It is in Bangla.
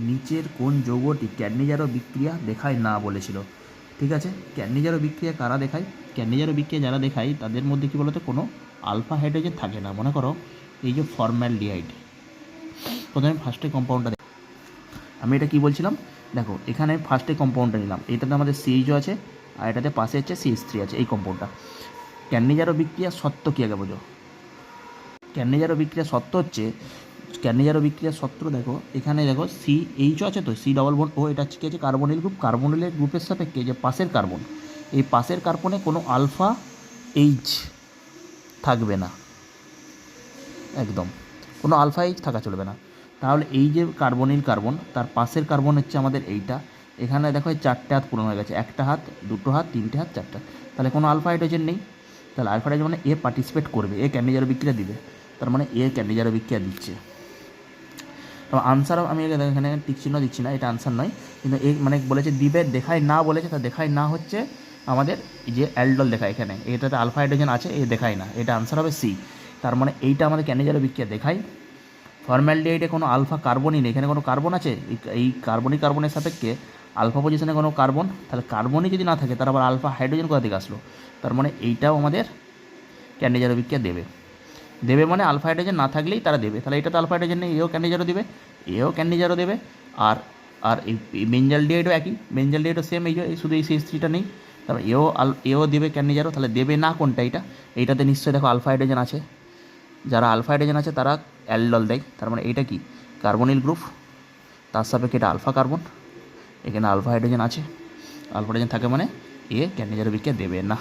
নিচের কোন যৌগটি ক্যাডনিজারো বিক্রিয়া দেখায় না বলেছিল। ঠিক আছে, ক্যাডনিজারো বিক্রিয়া কারা দেখায়? ক্যাডনিজারো বিক্রিয়া যারা দেখায় তাদের মধ্যে কী বলতো কোনো আলফা হাইড্রোজেন থাকে না। মনে করো এই যে ফর্মালডিহাইড, প্রথমে ফার্স্টে কম্পাউন্ডটা আমি এটা কী বলছিলাম, দেখো এখানে ফার্স্টে কম্পাউন্ডটা নিলাম, এটাতে আমাদের সিএইচও আছে আর এটাতে পাশে হচ্ছে CH3 আছে, এই কম্পাউন্ডটা। ক্যাডনিজারো বিক্রিয়া সত্য কী আগে বোঝো। ক্যাডনিজারো বিক্রিয়া সত্য হচ্ছে, ক্যাডনিজারো বিক্রিয়া সত্য দেখো এখানে দেখো CHও আছে তো, C ডবল বন্ড এটা হচ্ছে কী আছে কার্বনিল গ্রুপ, কার্বনিলের গ্রুপের সাপেক্ষে যে পাশের কার্বন, এই পাশের কার্বনে কোনো আলফা H থাকবে না, একদম কোনো আলফা H থাকা চলবে না। তাহলে এই যে কার্বনিল কার্বন তার পাশের কার্বন হচ্ছে আমাদের এইটা, এখানে দেখো এই 4টে হাত পূরণ হয়ে গেছে, 1টা হাত 2টো হাত 3টে হাত 4টা, তাহলে কোনো আলফা হাইড্রোজেন নেই। তাহলে আলফা হাইড্রোজেন মানে এ পার্টিসিপেট করবে, এ ক্যাডনিজারো বিক্রিয়া দিবে, তার মানে এ ক্যাডনিজারো বিক্রিয়া দিচ্ছে। তো আনসারও আমি এখানে টিক চিহ্ন দিচ্ছি না, এটা আনসার নয়, কিন্তু এই মানে বলেছে দিবে, দেখায় না বলেছে, তা দেখায় না হচ্ছে আমাদের যে অ্যালডল দেখায়, এখানে এটাতে আলফা হাইড্রোজেন আছে, এ দেখায় না, এটা আনসার হবে C। তার মানে এইটা আমাদের ক্যাডনিজারো বিক্রিয়া দেখায়। ফর্মালডিহাইডে কোনো আলফা কার্বনই নেই, এখানে কোনো কার্বন আছে, এই কার্বনের সাপেক্ষে আলফা পজিশনে কোনো কার্বন, তাহলে কার্বনই যদি না থাকে তার আবার আলফা হাইড্রোজেন কোথা থেকে আসলো, তার মানে এইটাও আমাদের ক্যাডনিজারো বিক্রিয়া দেবে। দেবে মানে আলফা হাইড্রোজেন না থাকলেই তারা দেবে, তাহলে এটা তো আলফা হাইড্রোজেন নেই, এও ক্যাডনিজারো দেবে, এও ক্যাডনিজারো দেবে। আর আর এই বেঞ্জালডিহাইডও একই, বেঞ্জালডিহাইডও সেম, এই শুধু এই CH3টা নেই, তারপর এও দেবে ক্যাডনিজারো। তাহলে দেবে না কোনটা, এইটাতে নিশ্চয়ই দেখো আলফা হাইড্রোজেন আছে, যারা আলফা হাইড্রোজেন আছে তারা অ্যালডল দেয়, তার মানে এইটা কি কার্বনিল গ্রুপ, তার সাপেক্ষে এটা আলফা কার্বন, এখানে আলফা হাইড্রোজেন আছে, আলফা হাইড্রোজেন থাকে মানে এ ক্যাডনিজারো বিক্রিয়া দেবে না।